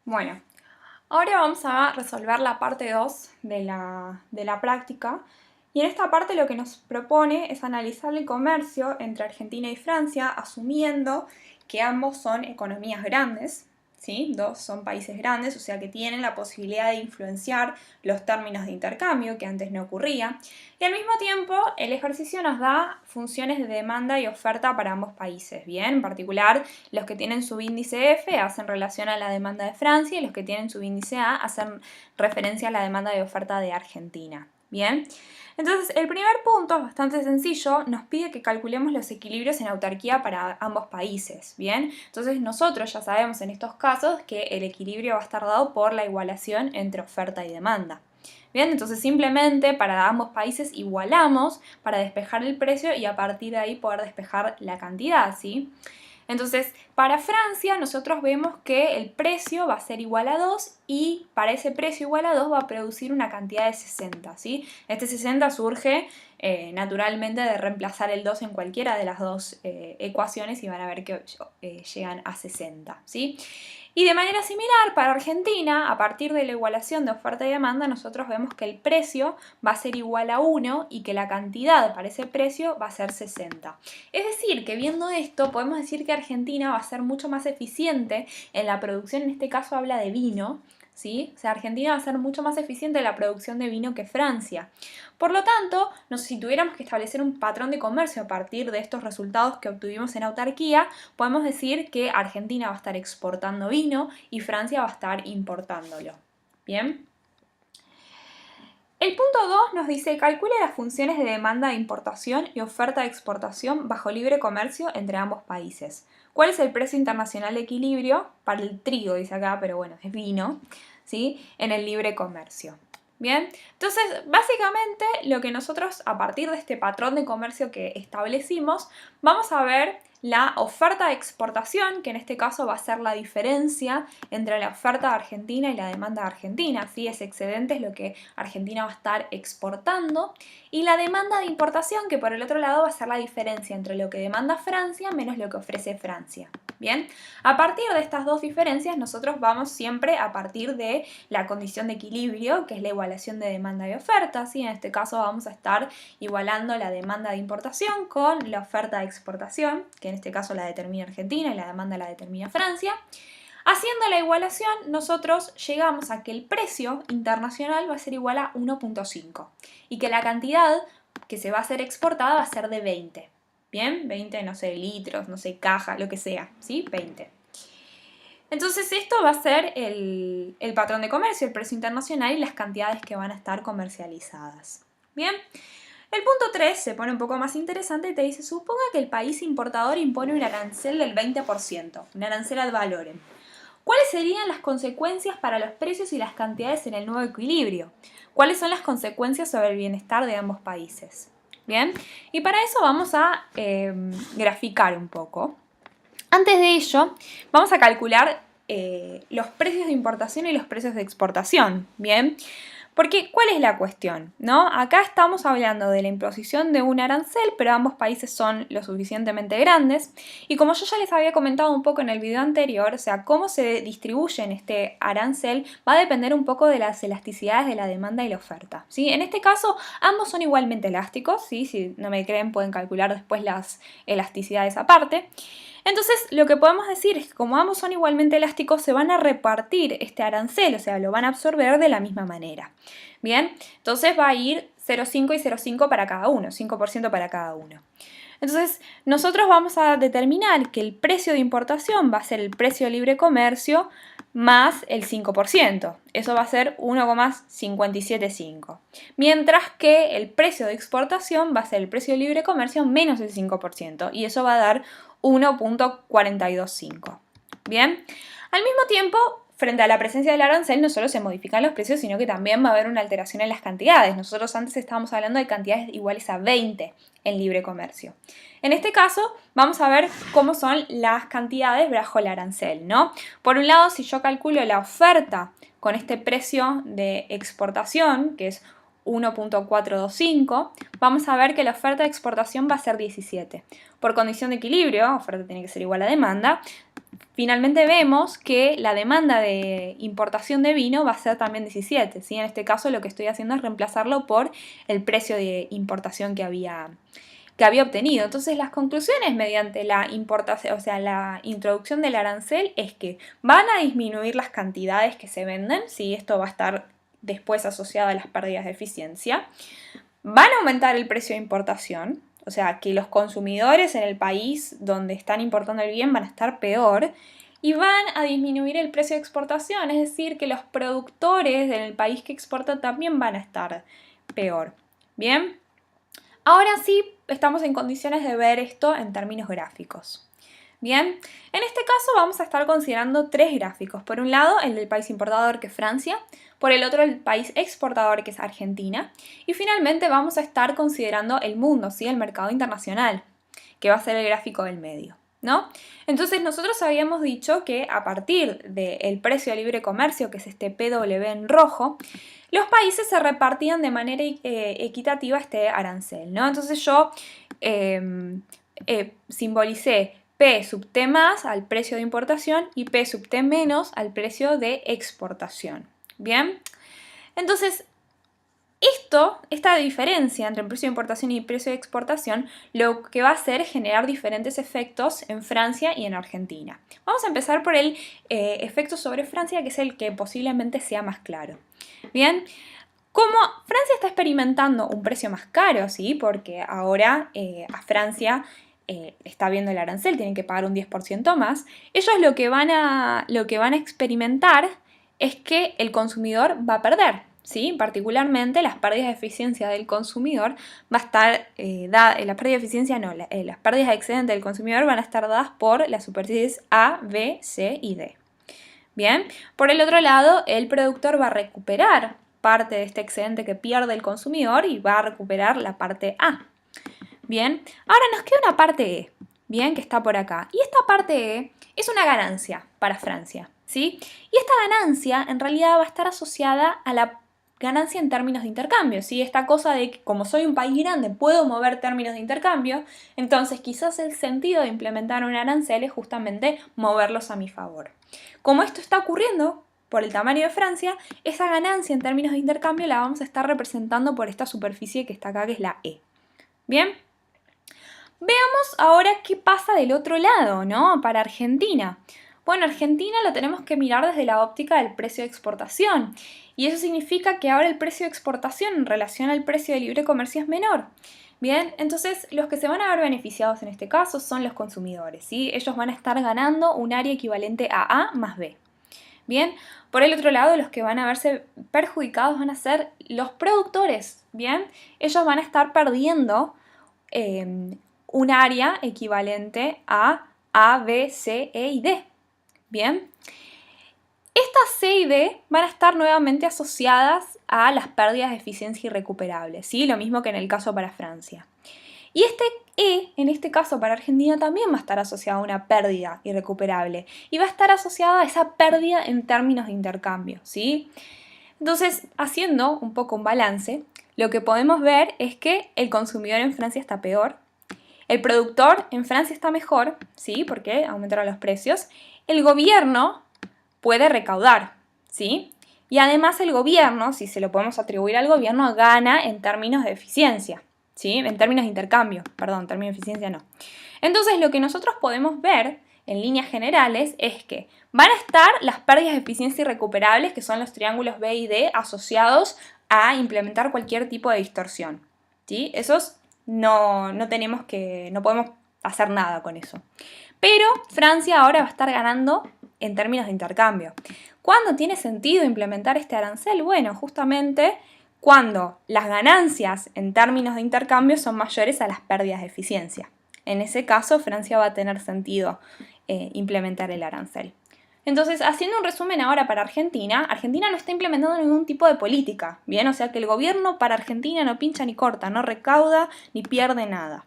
Bueno, ahora vamos a resolver la parte 2 de la práctica. Y en esta parte lo que nos propone es analizar el comercio entre Argentina y Francia, asumiendo que ambos son economías grandes, ¿sí? Dos son países grandes, o sea que tienen la posibilidad de influenciar los términos de intercambio, que antes no ocurría. Y al mismo tiempo, el ejercicio nos da funciones de demanda y oferta para ambos países, ¿bien? En particular, los que tienen subíndice F hacen relación a la demanda de Francia y los que tienen subíndice A hacen referencia a la demanda de oferta de Argentina, ¿bien? Entonces, el primer punto es bastante sencillo, nos pide que calculemos los equilibrios en autarquía para ambos países, ¿bien? Entonces, nosotros ya sabemos en estos casos que el equilibrio va a estar dado por la igualación entre oferta y demanda. Bien, entonces simplemente para ambos países igualamos para despejar el precio y a partir de ahí poder despejar la cantidad, ¿sí? Entonces, para Francia nosotros vemos que el precio va a ser igual a 2 y para ese precio igual a 2 va a producir una cantidad de 60, ¿sí? Este 60 surge naturalmente de reemplazar el 2 en cualquiera de las dos ecuaciones y van a ver que llegan a 60, ¿sí? Y de manera similar, para Argentina, a partir de la igualación de oferta y demanda, nosotros vemos que el precio va a ser igual a 1 y que la cantidad para ese precio va a ser 60. Es decir, que viendo esto, podemos decir que Argentina va a ser mucho más eficiente en la producción, en este caso habla de vino, ¿sí? O sea, Argentina va a ser mucho más eficiente en la producción de vino que Francia. Por lo tanto, si tuviéramos que establecer un patrón de comercio a partir de estos resultados que obtuvimos en autarquía, podemos decir que Argentina va a estar exportando vino y Francia va a estar importándolo. ¿Bien? El punto 2 nos dice, calcule las funciones de demanda de importación y oferta de exportación bajo libre comercio entre ambos países. ¿Cuál es el precio internacional de equilibrio para el trigo, dice acá, pero bueno, es vino, ¿sí? En el libre comercio. Bien, entonces básicamente lo que nosotros a partir de este patrón de comercio que establecimos, vamos a ver la oferta de exportación, que en este caso va a ser la diferencia entre la oferta de Argentina y la demanda de Argentina, ¿sí? Ese excedente es lo que Argentina va a estar exportando, y la demanda de importación, que por el otro lado va a ser la diferencia entre lo que demanda Francia menos lo que ofrece Francia. Bien, a partir de estas dos diferencias nosotros vamos siempre a partir de la condición de equilibrio, que es la igualación de demanda y oferta, ¿sí? En este caso vamos a estar igualando la demanda de importación con la oferta de exportación, que en este caso la determina Argentina y la demanda la determina Francia. Haciendo la igualación, nosotros llegamos a que el precio internacional va a ser igual a 1.5 y que la cantidad que se va a ser exportada va a ser de 20. ¿Bien? 20, no sé, litros, no sé, caja, lo que sea, ¿sí? 20. Entonces esto va a ser el patrón de comercio, el precio internacional y las cantidades que van a estar comercializadas. Bien, el punto 3 se pone un poco más interesante y te dice, suponga que el país importador impone un arancel del 20%, un arancel ad valorem. ¿Cuáles serían las consecuencias para los precios y las cantidades en el nuevo equilibrio? ¿Cuáles son las consecuencias sobre el bienestar de ambos países? Bien, y para eso vamos a graficar un poco. Antes de ello, vamos a calcular los precios de importación y los precios de exportación, ¿bien? Porque, ¿cuál es la cuestión? ¿No? Acá estamos hablando de la imposición de un arancel, pero ambos países son lo suficientemente grandes. Y como yo ya les había comentado un poco en el video anterior, o sea, cómo se distribuye en este arancel va a depender un poco de las elasticidades de la demanda y la oferta, ¿sí? En este caso, ambos son igualmente elásticos, ¿sí? Si no me creen, pueden calcular después las elasticidades aparte. Entonces, lo que podemos decir es que como ambos son igualmente elásticos, se van a repartir este arancel, o sea, lo van a absorber de la misma manera. Bien, entonces va a ir 0,5 y 0,5 para cada uno, 5% para cada uno. Entonces, nosotros vamos a determinar que el precio de importación va a ser el precio de libre comercio más el 5%. Eso va a ser 1,575. Mientras que el precio de exportación va a ser el precio de libre comercio menos el 5%. Y eso va a dar 1,425. Bien, al mismo tiempo, frente a la presencia del arancel no solo se modifican los precios, sino que también va a haber una alteración en las cantidades. Nosotros antes estábamos hablando de cantidades iguales a 20 en libre comercio. En este caso, vamos a ver cómo son las cantidades bajo el arancel, ¿no? Por un lado, si yo calculo la oferta con este precio de exportación, que es 1,425, vamos a ver que la oferta de exportación va a ser 17. Por condición de equilibrio, oferta tiene que ser igual a demanda, finalmente vemos que la demanda de importación de vino va a ser también 17, ¿sí? En este caso lo que estoy haciendo es reemplazarlo por el precio de importación que había obtenido. Entonces las conclusiones mediante la importación, o sea, la introducción del arancel es que van a disminuir las cantidades que se venden, ¿sí? Esto va a estar después asociado a las pérdidas de eficiencia. Van a aumentar el precio de importación, o sea, que los consumidores en el país donde están importando el bien van a estar peor, y van a disminuir el precio de exportación, es decir, que los productores del país que exporta también van a estar peor. Bien, ahora sí estamos en condiciones de ver esto en términos gráficos. Bien, en este caso vamos a estar considerando tres gráficos. Por un lado, el del país importador, que es Francia. Por el otro, el país exportador, que es Argentina. Y finalmente vamos a estar considerando el mundo, ¿sí? El mercado internacional, que va a ser el gráfico del medio, ¿no? Entonces nosotros habíamos dicho que a partir del precio de libre comercio, que es este PW en rojo, los países se repartían de manera equitativa este arancel, ¿no? Entonces yo simbolicé P sub T más al precio de importación y P sub T menos al precio de exportación. Bien, entonces esta diferencia entre el precio de importación y el precio de exportación lo que va a hacer es generar diferentes efectos en Francia y en Argentina. Vamos a empezar por el efecto sobre Francia, que es el que posiblemente sea más claro. Bien, como Francia está experimentando un precio más caro, ¿sí? Porque ahora a Francia está viendo el arancel, tienen que pagar un 10% más, ellos lo que van a experimentar es que el consumidor va a perder, ¿sí? Particularmente las pérdidas de eficiencia del consumidor va a estar las pérdidas de eficiencia no, las pérdidas de excedente del consumidor van a estar dadas por las superficies A, B, C y D. Bien, por el otro lado, el productor va a recuperar parte de este excedente que pierde el consumidor y va a recuperar la parte A. Bien, ahora nos queda una parte E, bien, que está por acá. Y esta parte E es una ganancia para Francia, ¿sí? Y esta ganancia en realidad va a estar asociada a la ganancia en términos de intercambio, ¿sí? Esta cosa de que como soy un país grande puedo mover términos de intercambio, entonces quizás el sentido de implementar un arancel es justamente moverlos a mi favor. Como esto está ocurriendo por el tamaño de Francia, esa ganancia en términos de intercambio la vamos a estar representando por esta superficie que está acá, que es la E. Bien, veamos ahora qué pasa del otro lado, ¿no? Para Argentina. Bueno, Argentina lo tenemos que mirar desde la óptica del precio de exportación. Y eso significa que ahora el precio de exportación en relación al precio de libre comercio es menor. Bien, entonces los que se van a ver beneficiados en este caso son los consumidores, ¿sí? Ellos van a estar ganando un área equivalente a A más B. Bien, por el otro lado, los que van a verse perjudicados van a ser los productores, ¿bien? Ellos van a estar perdiendo un área equivalente a, B, C, E y D. Bien, estas C y D van a estar nuevamente asociadas a las pérdidas de eficiencia irrecuperables, ¿sí? Lo mismo que en el caso para Francia. Y este E, en este caso para Argentina, también va a estar asociado a una pérdida irrecuperable y va a estar asociada a esa pérdida en términos de intercambio, ¿sí? Entonces, haciendo un poco un balance, lo que podemos ver es que el consumidor en Francia está peor, el productor en Francia está mejor, ¿sí? Porque aumentaron los precios, el gobierno puede recaudar, ¿sí? Y además el gobierno, si se lo podemos atribuir al gobierno, gana en términos de eficiencia, ¿sí? En términos de intercambio, perdón, en términos de eficiencia no. Entonces lo que nosotros podemos ver en líneas generales es que van a estar las pérdidas de eficiencia irrecuperables, que son los triángulos B y D, asociados a implementar cualquier tipo de distorsión, ¿sí? Esos no podemos hacer nada con eso. Pero Francia ahora va a estar ganando en términos de intercambio. ¿Cuándo tiene sentido implementar este arancel? Bueno, justamente cuando las ganancias en términos de intercambio son mayores a las pérdidas de eficiencia. En ese caso, Francia va a tener sentido implementar el arancel. Entonces, haciendo un resumen ahora para Argentina, Argentina no está implementando ningún tipo de política, ¿bien? O sea que el gobierno para Argentina no pincha ni corta, no recauda ni pierde nada,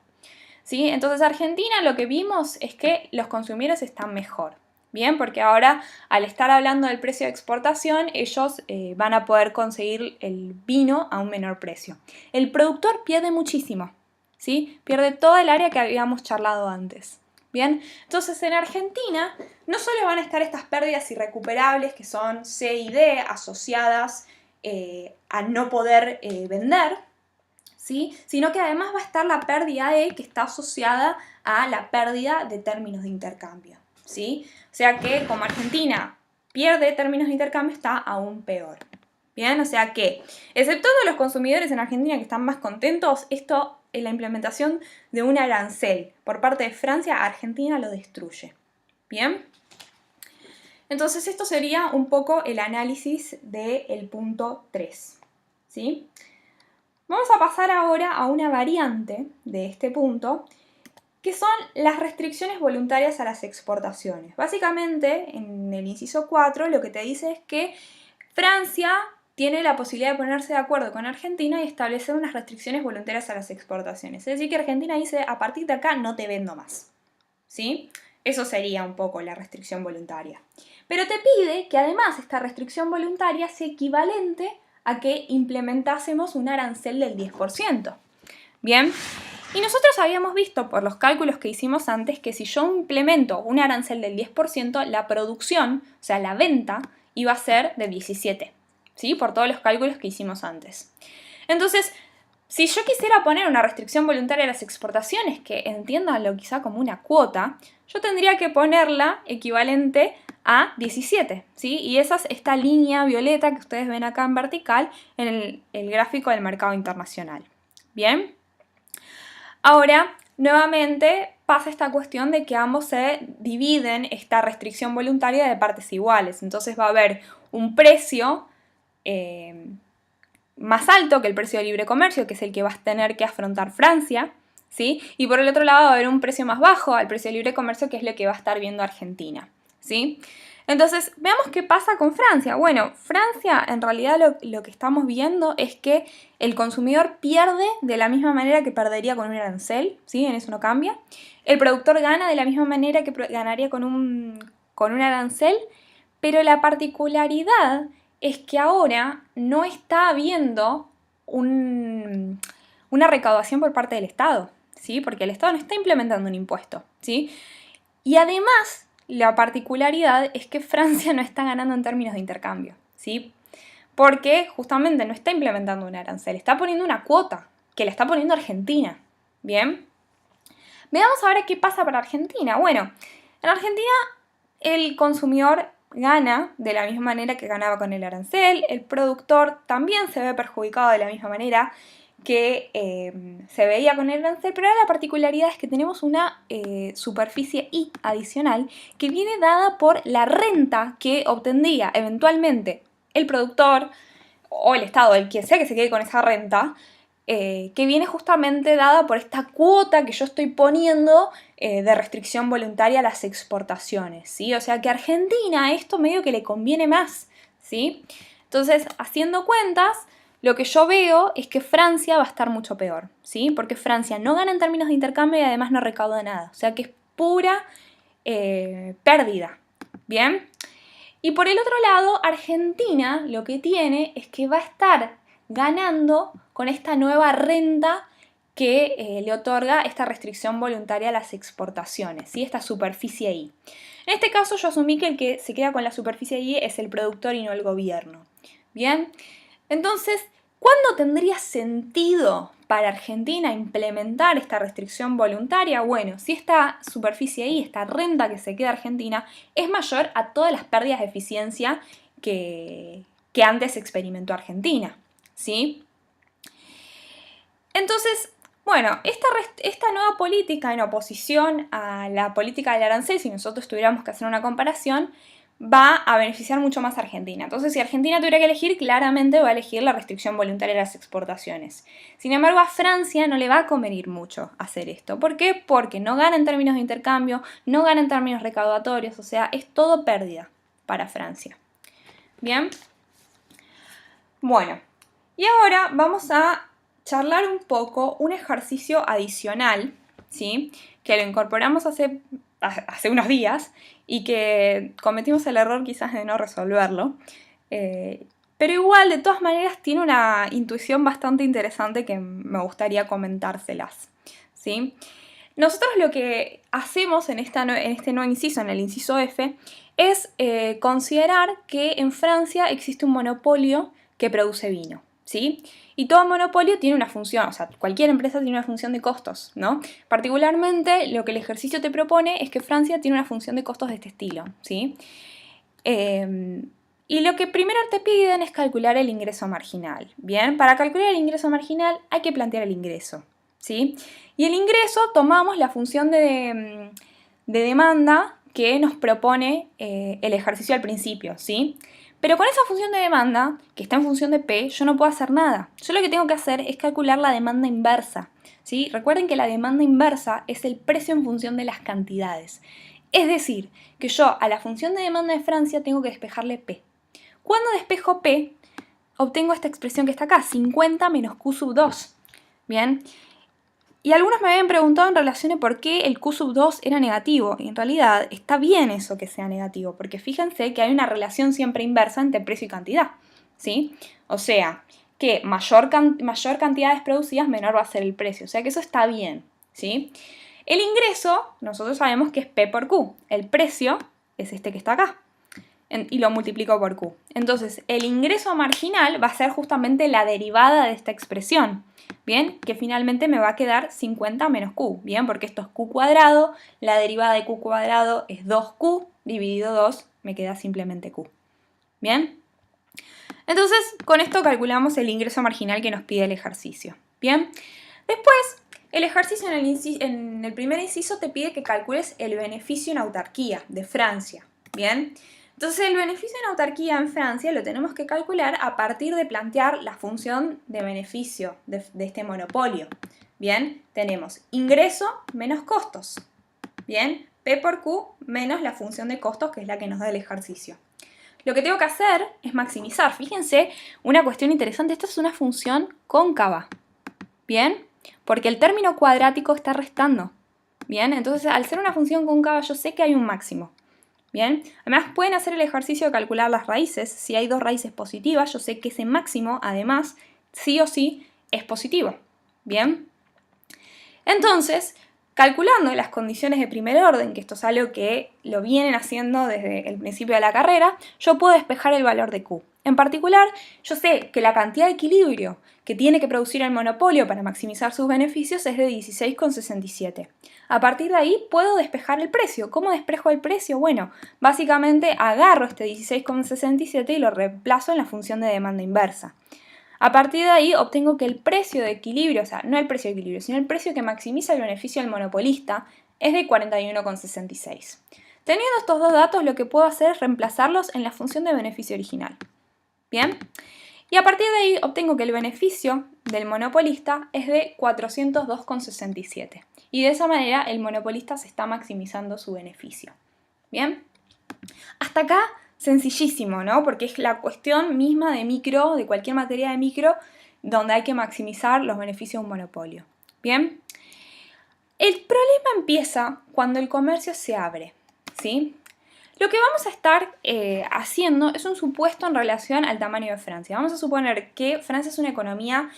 ¿sí? Entonces, Argentina lo que vimos es que los consumidores están mejor, ¿bien? Porque ahora, al estar hablando del precio de exportación, ellos van a poder conseguir el vino a un menor precio. El productor pierde muchísimo, ¿sí? Pierde toda el área que habíamos charlado antes. Bien, entonces en Argentina no solo van a estar estas pérdidas irrecuperables que son C y D asociadas a no poder vender, ¿sí? Sino que además va a estar la pérdida E que está asociada a la pérdida de términos de intercambio, ¿sí? O sea que como Argentina pierde términos de intercambio está aún peor. Bien, o sea que, exceptuando los consumidores en Argentina que están más contentos, esto es la implementación de un arancel por parte de Francia a Argentina lo destruye. Bien, entonces esto sería un poco el análisis del punto 3, ¿sí? Vamos a pasar ahora a una variante de este punto, que son las restricciones voluntarias a las exportaciones. Básicamente, en el inciso 4, lo que te dice es que Francia tiene la posibilidad de ponerse de acuerdo con Argentina y establecer unas restricciones voluntarias a las exportaciones. Es decir, que Argentina dice, a partir de acá no te vendo más, ¿sí? Eso sería un poco la restricción voluntaria. Pero te pide que además esta restricción voluntaria sea equivalente a que implementásemos un arancel del 10%. Bien, y nosotros habíamos visto por los cálculos que hicimos antes que si yo implemento un arancel del 10%, la producción, o sea, la venta, iba a ser de 17%, ¿sí? Por todos los cálculos que hicimos antes. Entonces, si yo quisiera poner una restricción voluntaria a las exportaciones, que entiéndanlo quizá como una cuota, yo tendría que ponerla equivalente a 17, ¿sí? Y esa es esta línea violeta que ustedes ven acá en vertical en el gráfico del mercado internacional. ¿Bien? Ahora, nuevamente pasa esta cuestión de que ambos se dividen esta restricción voluntaria de partes iguales. Entonces va a haber un precio más alto que el precio de libre comercio, que es el que va a tener que afrontar Francia, ¿sí? Y por el otro lado va a haber un precio más bajo al precio de libre comercio, que es lo que va a estar viendo Argentina, ¿sí? Entonces, veamos qué pasa con Francia. Bueno, Francia, en realidad lo que estamos viendo es que el consumidor pierde de la misma manera que perdería con un arancel, ¿sí? En eso no cambia. El productor gana de la misma manera que ganaría con un arancel, pero la particularidad es que ahora no está habiendo una recaudación por parte del Estado, ¿sí? Porque el Estado no está implementando un impuesto, ¿sí? Y además, la particularidad es que Francia no está ganando en términos de intercambio, ¿sí? Porque justamente no está implementando un arancel, está poniendo una cuota, que la está poniendo Argentina, ¿bien? Veamos ahora qué pasa para Argentina. Bueno, en Argentina el consumidor gana de la misma manera que ganaba con el arancel, el productor también se ve perjudicado de la misma manera que se veía con el arancel, pero ahora la particularidad es que tenemos una superficie I adicional que viene dada por la renta que obtendría eventualmente el productor o el Estado, el quien sea que se quede con esa renta, que viene justamente dada por esta cuota que yo estoy poniendo de restricción voluntaria a las exportaciones, ¿sí? O sea que a Argentina esto medio que le conviene más, ¿sí? Entonces, haciendo cuentas, lo que yo veo es que Francia va a estar mucho peor, ¿sí? Porque Francia no gana en términos de intercambio y además no recauda nada, o sea que es pura pérdida, ¿bien? Y por el otro lado, Argentina lo que tiene es que va a estar ganando con esta nueva renta que le otorga esta restricción voluntaria a las exportaciones, ¿sí? Esta superficie I. En este caso yo asumí que el que se queda con la superficie I es el productor y no el gobierno. Bien, entonces, ¿cuándo tendría sentido para Argentina implementar esta restricción voluntaria? Bueno, si esta superficie I, esta renta que se queda Argentina, es mayor a todas las pérdidas de eficiencia que antes experimentó Argentina, ¿sí? Entonces, bueno, esta nueva política en oposición a la política del arancel, si nosotros tuviéramos que hacer una comparación, va a beneficiar mucho más a Argentina. Entonces, si Argentina tuviera que elegir, claramente va a elegir la restricción voluntaria de las exportaciones. Sin embargo, a Francia no le va a convenir mucho hacer esto. ¿Por qué? Porque no gana en términos de intercambio, no gana en términos recaudatorios, o sea, es todo pérdida para Francia. ¿Bien? Bueno, y ahora vamos a charlar un poco un ejercicio adicional, ¿sí? Que lo incorporamos hace unos días y que cometimos el error quizás de no resolverlo. Pero igual, de todas maneras, tiene una intuición bastante interesante que me gustaría comentárselas, ¿sí? nosotros lo que hacemos en este nuevo inciso, en el inciso F, es considerar que en Francia existe un monopolio que produce vino, ¿sí? Y todo monopolio tiene una función, o sea, cualquier empresa tiene una función de costos, ¿no? Particularmente, lo que el ejercicio te propone es que Francia tiene una función de costos de este estilo, ¿sí? Y lo que primero te piden es calcular el ingreso marginal, ¿bien? Para calcular el ingreso marginal hay que plantear el ingreso, ¿sí? Y el ingreso tomamos la función de demanda que nos propone el ejercicio al principio, ¿sí? Pero con esa función de demanda, que está en función de P, yo no puedo hacer nada. Yo lo que tengo que hacer es calcular la demanda inversa, ¿sí? Recuerden que la demanda inversa es el precio en función de las cantidades. Es decir, que yo a la función de demanda de Francia tengo que despejarle P. Cuando despejo P, obtengo esta expresión que está acá, 50 menos Q sub 2. ¿Bien? Y algunos me habían preguntado en relación a por qué el Q sub 2 era negativo. Y en realidad está bien eso que sea negativo, porque fíjense que hay una relación siempre inversa entre precio y cantidad, ¿sí? O sea, que mayor cantidades producidas, menor va a ser el precio. O sea que eso está bien, ¿sí? El ingreso, nosotros sabemos que es P por Q. El precio es este que está acá. Y lo multiplico por Q. Entonces, el ingreso marginal va a ser justamente la derivada de esta expresión, ¿bien? Que finalmente me va a quedar 50 menos Q, ¿bien? Porque esto es Q cuadrado, la derivada de Q cuadrado es 2Q, dividido 2, me queda simplemente Q, ¿bien? Entonces, con esto calculamos el ingreso marginal que nos pide el ejercicio, ¿bien? Después, el ejercicio en el primer inciso te pide que calcules el beneficio en autarquía de Francia, ¿bien? Entonces el beneficio en autarquía en Francia lo tenemos que calcular a partir de plantear la función de beneficio de este monopolio. Bien, tenemos ingreso menos costos. Bien, P por Q menos la función de costos, que es la que nos da el ejercicio. Lo que tengo que hacer es maximizar. Fíjense, una cuestión interesante, esta es una función cóncava. Bien, porque el término cuadrático está restando. Bien, entonces al ser una función cóncava yo sé que hay un máximo. Bien, además pueden hacer el ejercicio de calcular las raíces. Si hay dos raíces positivas, yo sé que ese máximo, además, sí o sí, es positivo. Bien, entonces, calculando las condiciones de primer orden, que esto es algo que lo vienen haciendo desde el principio de la carrera, yo puedo despejar el valor de Q. En particular, yo sé que la cantidad de equilibrio que tiene que producir el monopolio para maximizar sus beneficios es de 16,67. A partir de ahí puedo despejar el precio. ¿Cómo despejo el precio? Bueno, básicamente agarro este 16,67 y lo reemplazo en la función de demanda inversa. A partir de ahí obtengo que el precio de equilibrio, o sea, no el precio de equilibrio, sino el precio que maximiza el beneficio del monopolista es de 41,66. Teniendo estos dos datos, lo que puedo hacer es reemplazarlos en la función de beneficio original. ¿Bien? Y a partir de ahí obtengo que el beneficio del monopolista es de 402,67. Y de esa manera el monopolista se está maximizando su beneficio. ¿Bien? Hasta acá sencillísimo, ¿no? Porque es la cuestión misma de micro, de cualquier materia de micro, donde hay que maximizar los beneficios de un monopolio. ¿Bien? El problema empieza cuando el comercio se abre, ¿sí? Lo que vamos a estar haciendo es un supuesto en relación al tamaño de Francia. Vamos a suponer que Francia es una economía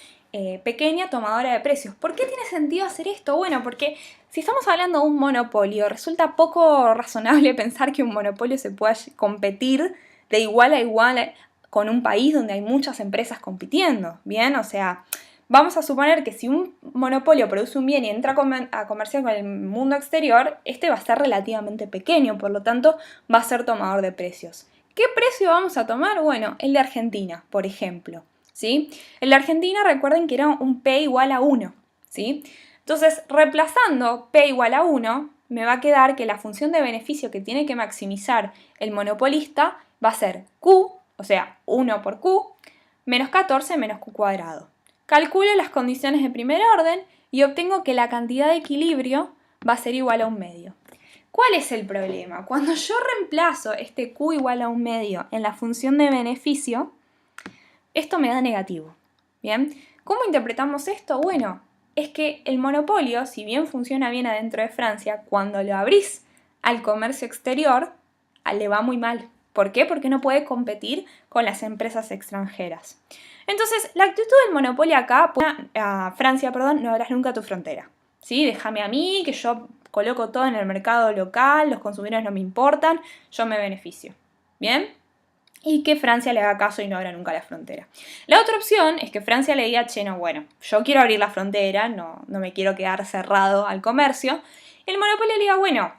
pequeña, tomadora de precios. ¿Por qué tiene sentido hacer esto? Bueno, porque si estamos hablando de un monopolio, resulta poco razonable pensar que un monopolio se pueda competir de igual a igual con un país donde hay muchas empresas compitiendo, ¿bien? O sea, vamos a suponer que si un monopolio produce un bien y entra a comerciar con el mundo exterior, este va a ser relativamente pequeño, por lo tanto va a ser tomador de precios. ¿Qué precio vamos a tomar? Bueno, el de Argentina, por ejemplo, ¿sí? El de Argentina, recuerden que era un P igual a 1, ¿sí? Entonces, reemplazando P igual a 1, me va a quedar que la función de beneficio que tiene que maximizar el monopolista va a ser Q, o sea, 1 por Q, menos 14 menos Q cuadrado. Calculo las condiciones de primer orden y obtengo que la cantidad de equilibrio va a ser igual a 1/2. ¿Cuál es el problema? Cuando yo reemplazo este Q igual a 1/2 en la función de beneficio, esto me da negativo. ¿Bien? ¿Cómo interpretamos esto? Bueno, es que el monopolio, si bien funciona bien adentro de Francia, cuando lo abrís al comercio exterior, le va muy mal. ¿Por qué? Porque no puede competir con las empresas extranjeras. Entonces, la actitud del monopolio acá, a Francia, no abras nunca tu frontera. ¿sí? Déjame a mí, que yo coloco todo en el mercado local, los consumidores no me importan, yo me beneficio. ¿Bien? Y que Francia le haga caso y no abra nunca la frontera. La otra opción es que Francia le diga, che, no, bueno, yo quiero abrir la frontera, no me quiero quedar cerrado al comercio. Y el monopolio le diga, bueno,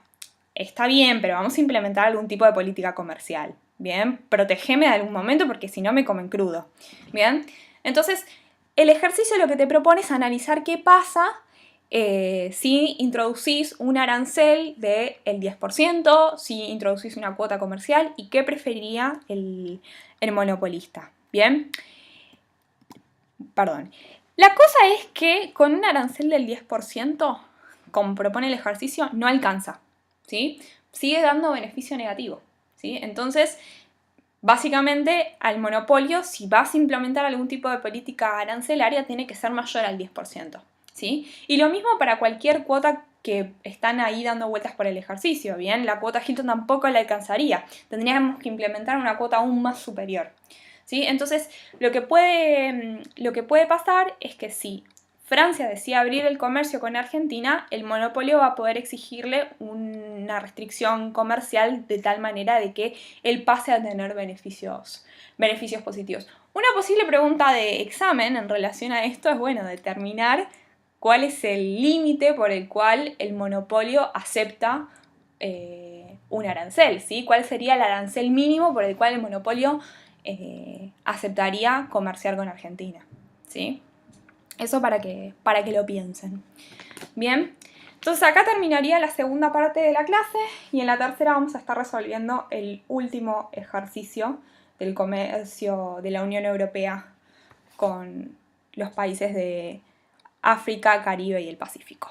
está bien, pero vamos a implementar algún tipo de política comercial. Bien, protegeme de algún momento porque si no me comen crudo. Bien, entonces el ejercicio lo que te propone es analizar qué pasa si introducís un arancel del 10%, si introducís una cuota comercial y qué preferiría el monopolista. Bien, perdón. La cosa es que con un arancel del 10%, como propone el ejercicio, no alcanza. ¿Sí? Sigue dando beneficio negativo. ¿Sí? Entonces, básicamente, al monopolio, si vas a implementar algún tipo de política arancelaria, tiene que ser mayor al 10%. ¿Sí? Y lo mismo para cualquier cuota que están ahí dando vueltas por el ejercicio. Bien, la cuota Hilton tampoco la alcanzaría. Tendríamos que implementar una cuota aún más superior. ¿Sí? Entonces, lo que puede pasar es que si Francia decide abrir el comercio con Argentina, el monopolio va a poder exigirle una restricción comercial de tal manera de que él pase a tener beneficios positivos. Una posible pregunta de examen en relación a esto es, bueno, determinar cuál es el límite por el cual el monopolio acepta un arancel, ¿sí? ¿Cuál sería el arancel mínimo por el cual el monopolio aceptaría comerciar con Argentina? ¿Sí? Eso para que lo piensen. Bien, entonces acá terminaría la segunda parte de la clase y en la tercera vamos a estar resolviendo el último ejercicio del comercio de la Unión Europea con los países de África, Caribe y el Pacífico.